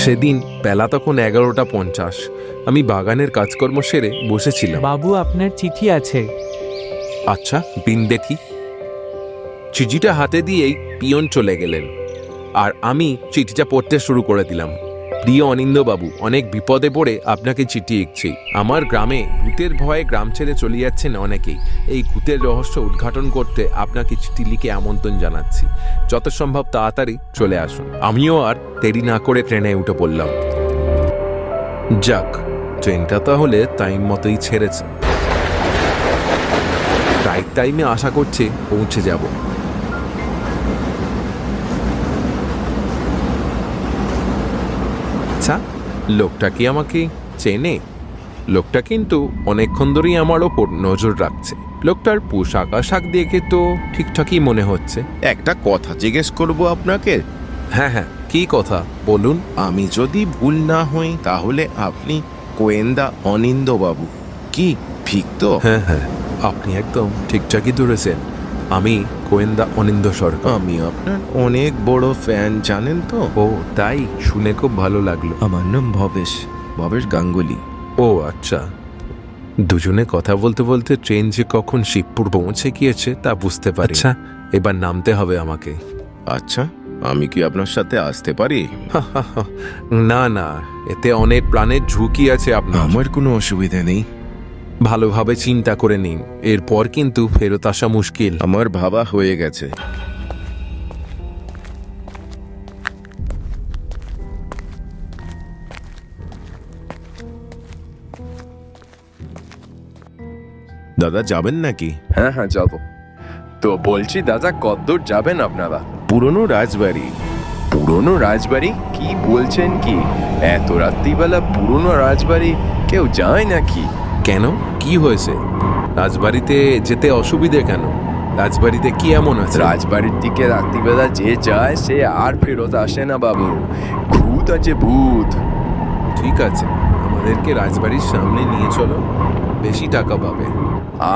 সেদিন বেলা তখন 11:50। আমি বাগানের কাজকর্ম সেরে বসেছিলাম। বাবু, আপনার চিঠি আছে। আচ্ছা, দিন দেখি। চিঠিটা হাতে দিয়েই পিয়ন চলে গেলেন, আর আমি চিঠিটা পড়তে শুরু করে দিলাম। প্রিয় অনিন্দবাবু, অনেক বিপদে পড়ে আপনাকে চিঠি লিখছি। আমার গ্রামে ভূতের ভয়ে গ্রাম ছেড়ে চলে যাচ্ছেন অনেকেই। এই ভূতের রহস্য উদ্ঘাটন করতে আপনাকে চিঠি লিখে আমন্ত্রণ জানাচ্ছি। যত সম্ভব তাড়াতাড়ি চলে আসুন। আমিও আর দেরি না করে ট্রেনে উঠে পড়লাম। যাক, ট্রেনটা তাহলে টাইম মতোই ছেড়েছে। রাইট টাইমে আশা করছি পৌঁছে যাব। আচ্ছা, লোকটা কি আমাকে চেনে? লোকটা কিন্তু অনেকক্ষণ ধরেই আমার ওপর নজর রাখছে। লোকটার পোশাক আশাক দেখে তো ঠিকঠাকই মনে হচ্ছে। একটা কথা জিজ্ঞেস করব আপনাকে। হ্যাঁ হ্যাঁ, কি কথা বলুন। আমি যদি ভুল না হই তাহলে আপনি গোয়েন্দা অনিন্দবাবু, কি ঠিক তো? হ্যাঁ হ্যাঁ, আপনি একদম ঠিকঠাকই ধরেছেন। আমি গোয়েন্দা অনিন্দ সরকার। আমি আপনার অনেক বড় ফ্যান, জানেন তো। ও তাই? শুনে খুব ভালো লাগলো। আমার নাম ভবেশ গাঙ্গুলি। ও আচ্ছা। দুজনে কথা বলতে বলতে ট্রেন যে কখন শিবপুর পৌঁছে গিয়েছে তা বুঝতে পারি। আচ্ছা, এবার নামতে হবে আমাকে। আচ্ছা, আমি কি আপনার সাথে আসতে পারি? না না, এতে অনেক প্রাণের ঝুঁকি আছে আপনার। আমার কোনো অসুবিধা নেই। ভালোভাবে চিন্তা করে নিন, এরপর কিন্তু ফেরত আসা মুশকিল। আমার ভাবা হয়ে গেছে। দাদা, যাবেন নাকি? হ্যাঁ হ্যাঁ, যাবো। তো বলছি দাদা, কতদূর যাবেন আপনারা? পুরনো রাজবাড়ি। পুরনো রাজবাড়ি? কি বলছেন কি? এত রাত্রিবেলা পুরনো রাজবাড়ি কেউ যায় নাকি? কেন, কি হয়েছে? রাজবাড়িতে যেতে অসুবিধে কেন? রাজবাড়িতে কি এমন আছে? রাজবাড়ির দিকে রাত্রিবেলা যে যায় সে আর ফেরত আসে না বাবু। ভূত আছে, ভূত। ঠিক আছে, আমাদেরকে রাজবাড়ির সামনে নিয়ে চলো, বেশি টাকা পাবে।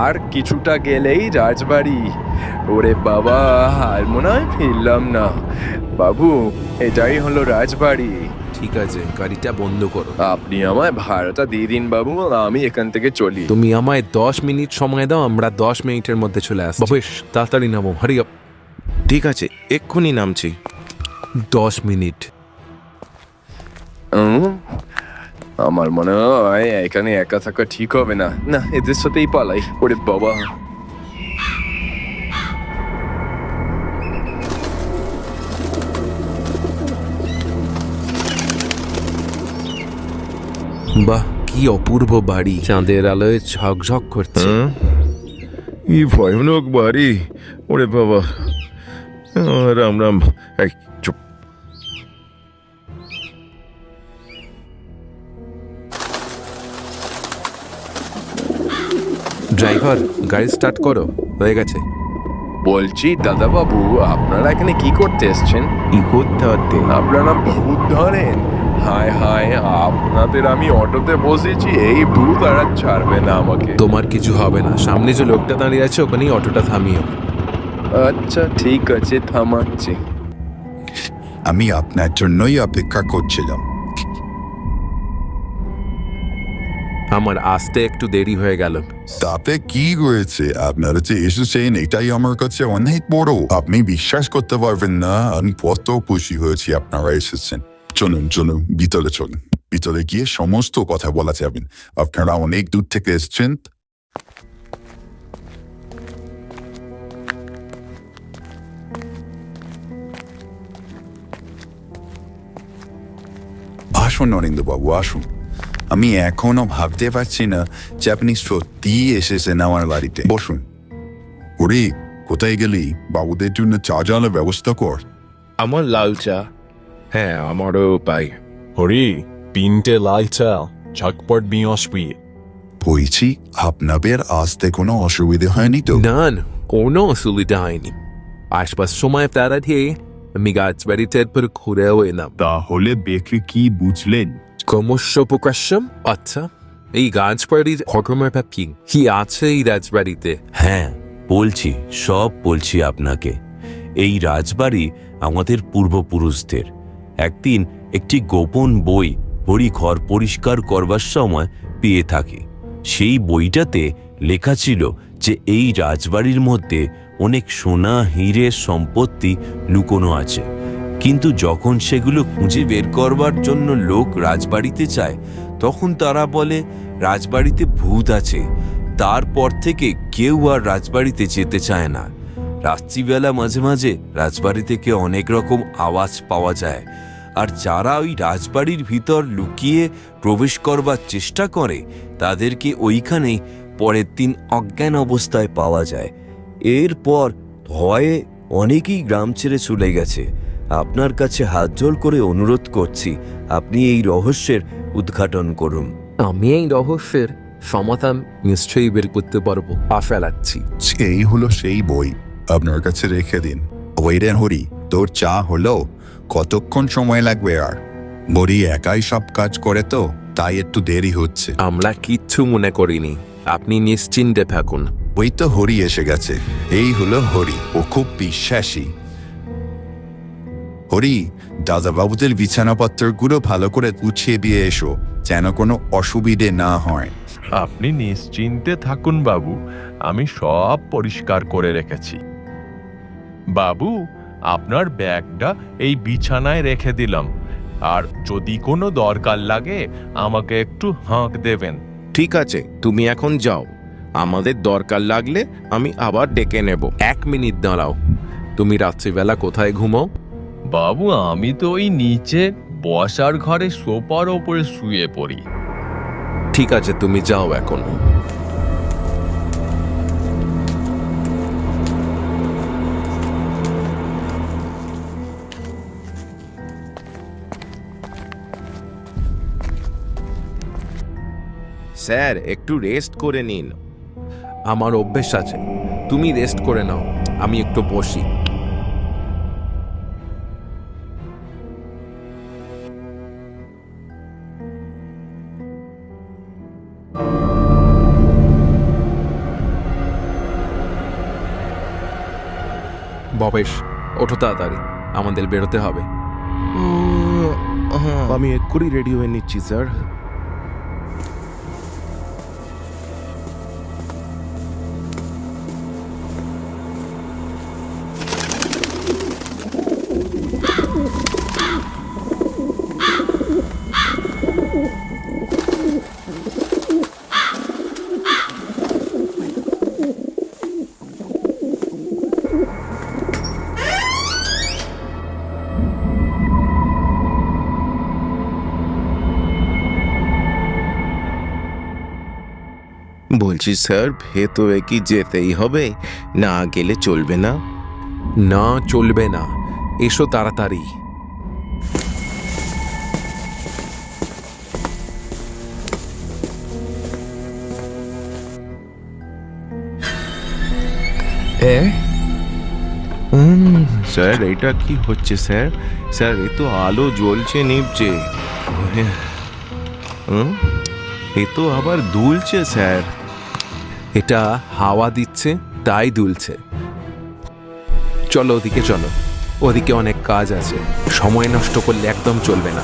আর কিছুটা গেলেই রাজবাড়ি। ওরে বাবা, আর মনে হয় ফিরলাম না। বাবু, এটাই হলো রাজবাড়ি। ঠিক আছে, গাড়িটা বন্ধ করো। আপনি আমায় ভাড়াটা দিয়ে দিন বাবু, আমি এখান থেকে চলি। তুমি আমায় 10 মিনিট সময় দাও, আমরা 10 মিনিটের মধ্যে চলে আসবো। বেশ, তাড়াতাড়ি নামো, হারি আপ। ঠিক আছে, এক্ষুনি নামছি। 10 মিনিট। আমার মনে হয় এখানে একা থাকা ঠিক হবে না। না, এদের সাথেই পালাই। ওরে বাবা। বাহ, কি অপূর্ব বাড়ি, চাঁদের আলোয় ঝকঝক করছে। কি ভয়ানক বাড়ি! ওরে বাবা। রাম রাম। এই, চুপ। ড্রাইভার, গাড়ি স্টার্ট করো। হয়ে গেছে। বলছি দাদা বাবু, আপনারা এখানে কি করতে এসছেন? ইহুদ ধরতে। আপনারা ভূত ধরেন? হায় হায়, আপনাদের আমি অটোতে বসেছি, এই ভূত আর ছাড়বে না আমাকে। তোমার কিছু হবে না, সামনে যে লোকটা দাঁড়িয়ে আছে ওখানেই অটোটা থামিও। আচ্ছা ঠিক আছে, থামাচ্ছি। আমি আপনার জন্যই অপেক্ষা করছিলাম। আমার আসতে একটু দেরি হয়ে গেল। তাতে কি হয়েছে? আপনারা যে এসেছেন এটাই আমার কাছে অনেক বড়। আপনি বিশ্বাস করতে পারবেন না আমি কত খুশি হয়েছি আপনারা এসেছেন। চলুন চলুন, ভিতরে চলুন। ভিতরে গিয়ে সমস্ত কথা বলা যাবেন। আপনারা অনেক দূর থেকে এসেছেন। আসুন অরিন্দবাবু, আসুন। আমি এখনো ভাবতে পারছি না যে আপনি সত্যিই এসেছেন আমার বাড়িতে। বসুন। ওরে, কোথায় গেলি? বাবুদের জন্য চা জানার ব্যবস্থা কর। আমার লাল চা। হ্যাঁ, আমারও পাই। হরি, 3টে লাল চা, ঝটপট নিয়ে আসবি। বলছি, আপনাদের আসতে কোনো অসুবিধে হয়নি তো? না না, কোনো অসুবিধা হয়নি। আশপাশ সময় তারা দিয়ে আমি গাছবাড়িতে একবার ঘুরেও এলাম। তাহলে দেখে কি বুঝলেন? ক্রমশ প্রকাশ্যম। আচ্ছা, এই রাজবাড়ির ঘটনাটা কি? কি আছে এই রাজবাড়িতে? হ্যাঁ, সব বলছি আপনাকে। এই রাজবাড়ি আমাদের পূর্বপুরুষদের। একদিন একটি গোপন বই হরি ঘর পরিষ্কার করবার সময় পেয়ে থাকে। সেই বইটাতে লেখা ছিল যে এই রাজবাড়ির মধ্যে অনেক সোনা হীরের সম্পত্তি লুকোনো আছে, কিন্তু যখন সেগুলো খুঁজে বের করবার জন্য লোক রাজবাড়িতে যায় তখন তারা বলে রাজবাড়িতে ভূত আছে। তারপর থেকে কেউ আর রাজবাড়িতে যেতে চায় না। রাত্রিবেলা মাঝে মাঝে রাজবাড়ি থেকে অনেক রকম আওয়াজ পাওয়া যায়, আর যারা ওই রাজবাড়ির ভিতর লুকিয়ে প্রবেশ করবার চেষ্টা করে তাদেরকে ওইখানেই পরের দিন অজ্ঞান অবস্থায় পাওয়া যায়। এরপর ভয়ে অনেকেই গ্রাম ছেড়ে চলে গেছে। আপনার কাছে হাত জোড় করে অনুরোধ করছি, আপনি এই রহস্যের উদ্ঘাটন করুন। আমি এই রহস্যের সমাধান নিশ্চয়ই বের করতে পারবো, আশা রাখছি। এই হলো সেই বই, আপনার কাছে রেখে দিন। ওয়েডেন হরি, তোর চা হলো? কতক্ষণ সময় লাগবে? আর বড়ি একাই সব কাজ করে তো, তাই একটু দেরি হচ্ছে। আমরা কিচ্ছু মনে করিনি, আপনি নিশ্চিন্তে থাকুন। ওই তো হরি এসে গেছে। এই হলো হরি, ও খুব বিশ্বাসী। হরি, দাদাবাবুদের বিছানাপত্রগুলো ভালো করে গুছিয়ে দিয়ে এসো, যেন কোনো অসুবিধে না হয়। আপনি নিশ্চিন্তে থাকুন বাবু, আমি সব পরিষ্কার করে রেখেছি। বাবু, আপনার ব্যাগটা এই বিছানায় রেখে দিলাম, আর যদি কোনো দরকার লাগে আমাকে একটু হাঁক দেবেন। ঠিক আছে, তুমি এখন যাও। আমাদের দরকার লাগলে আমি আবার ডেকে নেব। 1 মিনিট দাঁড়াও, তুমি রাত্রিবেলা কোথায় ঘুমাও? বাবু, আমি তো ওই নিচে বসার ঘরে সোফার ওপরে শুয়ে পড়ি। ঠিক আছে, তুমি যাও এখন। স্যার, একটু রেস্ট করে নিন। আমার অভ্যেস আছে, তুমি রেস্ট করে নাও, আমি একটু বসি। ভবেশ, ওঠো তাড়াতাড়ি, আমাদের বেরোতে হবে। আমি এক্ষুনি রেডি হয়ে নিচ্ছি স্যার। বলছি স্যার, ভেতরে কি যেতেই হবে? না গেলে চলবে না? না, চলবে না, এসো তাড়াতাড়ি। স্যার, এটা কি হচ্ছে স্যার? স্যার, এ তো আলো জ্বলছে নিভছে, এ তো আবার দুলছে স্যার। এটা হাওয়া দিচ্ছে তাই দুলছে। চলো ওদিকে চলো, ওদিকে অনেক কাজ আছে, সময় নষ্ট করলে একদম চলবে না।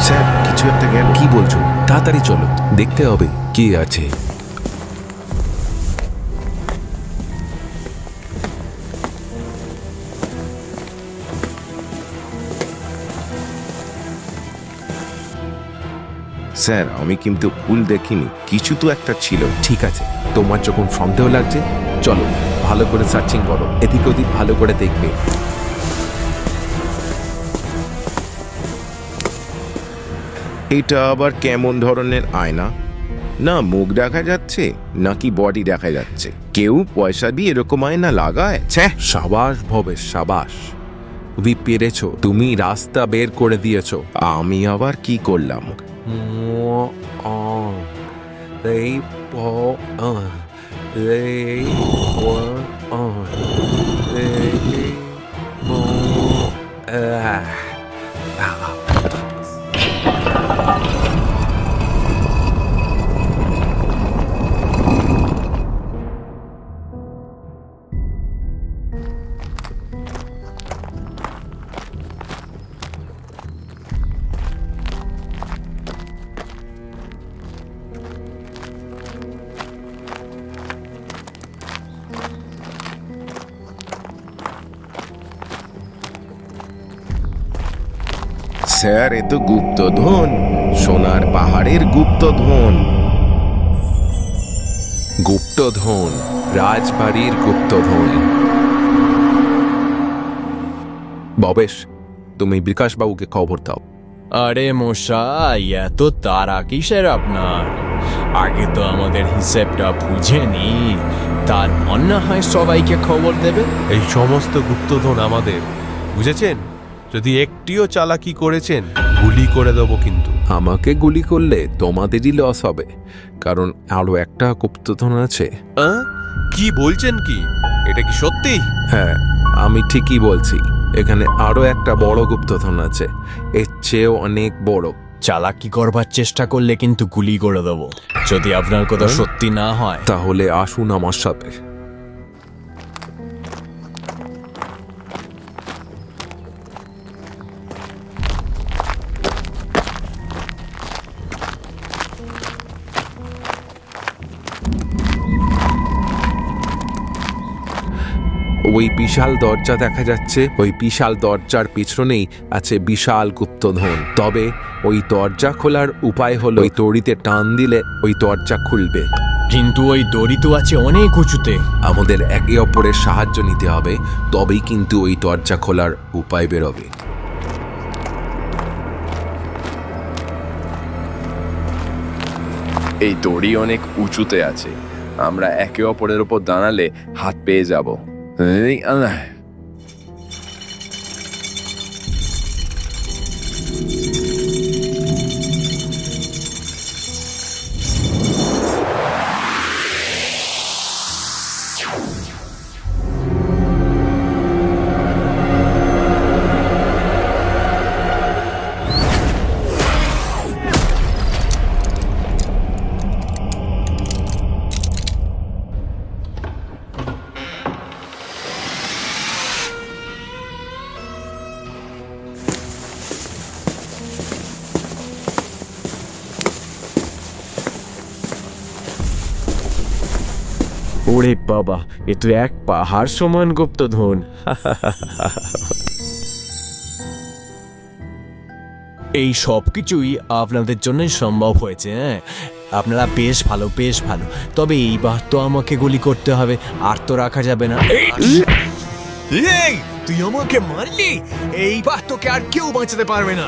স্যার, কিছু একটা গেল। কি বলছো? তাড়াতাড়ি চলো, দেখতে হবে কি আছে। স্যার, আমি কিন্তু ভুল দেখিনি, কিছু তো একটা ছিল। ঠিক আছে, তোমার যখন সন্দেহ লাগছে চলো ভালো করে সার্চিং করো, এদিক ওদিক ভালো করে দেখবে। এটা আবার কেমন ধরনের আয়না? না মুখ দেখা যাচ্ছে নাকি বডি দেখা যাচ্ছে? কেউ পয়সা দিয়ে এরকম আয়না লাগায়? ছ্যাঃ! সাবাস ভবেশ, সাবাস, তুমি পেরেছো, তুমি রাস্তা বের করে দিয়েছো। আমি আবার কি করলাম? এই স্যার, এ তো গুপ্তধন, সোনার পাহাড়ের গুপ্তধন। গুপ্তধন, রাজবাড়ির গুপ্তধন। ভবেশ, তুমি বিকাশবাবুকে খবর দাও। আরে মশাই, এত তারা কিসের আপনার? আগে তো আমাদের হিসেবটা বুঝে নি, তারপর না হয় সবাইকে খবর দেবে। এই সমস্ত গুপ্তধন আমাদের, বুঝেছেন? যদি একটিও চালাকি করেছেন গুলি করে দেবো কিন্তু। আমাকে গুলি করলে তোমাদেরই লস হবে, কারণ আরো একটা গুপ্তধন আছে। কি বলছেন কি? এটা কি সত্যি? হ্যাঁ, আমি ঠিকই বলছি। এখানে আরো একটা বড় গুপ্তধন আছে, এর চেয়েও অনেক বড়। চালাকি করবার চেষ্টা করলে কিন্তু গুলি করে দেবো, যদি আপনার কথা সত্যি না হয়। তাহলে আসুন আমার সাথে। ওই বিশাল দরজা দেখা যাচ্ছে, ওই বিশাল দরজার পিছনেই আছে বিশাল গুপ্তধন। তবে ওই দরজা খোলার উপায় হলো ওই দড়িতে টান দিলে ওই দরজা খুলবে। কিন্তু ওই দড়ি তো আছে অনেক উঁচুতে। আমাদের একে অপরের সাহায্য নিতে হবে, তবেই কিন্তু ওই দরজা খোলার উপায় বেরোবে। এই দড়ি অনেক উঁচুতে আছে, আমরা একে অপরের উপর দাঁড়ালে হাত পেয়ে যাব। এই আল্লাহ! ওরে বাবা, এ তো এক পাহাড় সমান গুপ্তধন। এই সব কিছুই আপনাদের জন্যই সম্ভব হয়েছে। হ্যাঁ, আপনারা বেশ ভালো, বেশ ভালো। তবে এইবার তো আমাকে গুলি করতে হবে, আর তো রাখা যাবে না। এই, তুই আমাকে মারলি, এইবার তোকে আর কেউ বাঁচাতে পারবে না।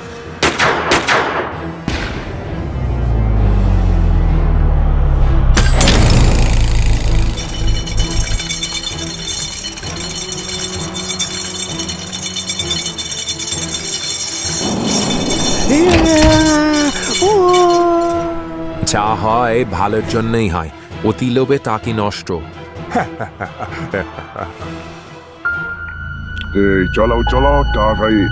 যা হয় ভালোর জন্যই হয়, অতি লোভে তা কি নষ্ট। এই চলাও তাড়াতাড়ি।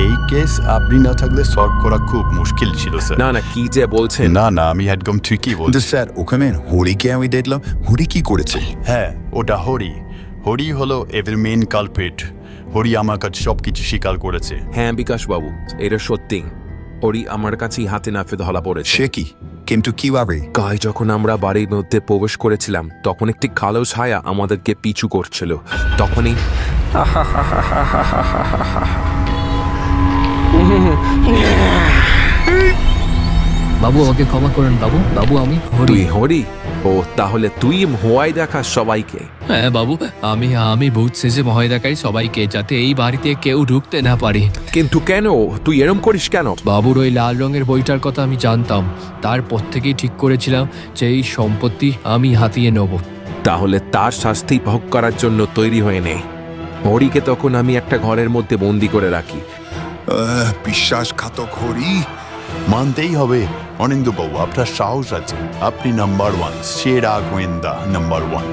এই কেস আপনি না থাকলে সলভ করা খুব মুশকিল ছিল স্যার। না না, কি যে বলছেন। না আমি একদম ঠিকই বলছি। কিন্তু স্যার, ওখানে হরিকে আমি দেখলাম। হরি কি করেছে? হ্যাঁ, ওটা হরি হলো এদের মেন কালপ্রিট। হরি আমার কাছে সবকিছু স্বীকার করেছে। হ্যাঁ বিকাশবাবু, এটা সত্যি। ওরই আমার কাছেই হাতে নাফে ধরা পড়েছে। সে কি? কিন্তু কিভাবে? গায়ে যখন আমরা বাড়ির মধ্যে প্রবেশ করেছিলাম, তখন একটি কালো ছায়া আমাদেরকে পিছু করছিল। তখনই বাবু, ওকে ক্ষমা করেন বাবু। বাবু, আমি তুই হরি? ও, তাহলে তুই ভয় দেখাস সবাইকে? হ্যাঁ বাবু, আমি বুঝছি যে ভয় দেখাই সবাইকে, যাতে এই বাড়িতে কেউ ঢুকতে না পারে। কিন্তু কেন তুই এরম করিস কেন? বাবুর ওই লাল রঙের বইটার কথা আমি জানতাম, তারপর থেকেই ঠিক করেছিলাম যে এই সম্পত্তি আমি হাতিয়ে নেব। তাহলে তার শাস্তি ভোগ করার জন্য তৈরি হয়ে নে। হরিকে তখন আমি একটা ঘরের মধ্যে বন্দি করে রাখি। বিশ্বাসঘাতক হরি। মানতেই হবে অনিন্দবাবু, আপনার সাহস আছে। আপনি নাম্বার 1, সেরা গোয়েন্দা নাম্বার 1।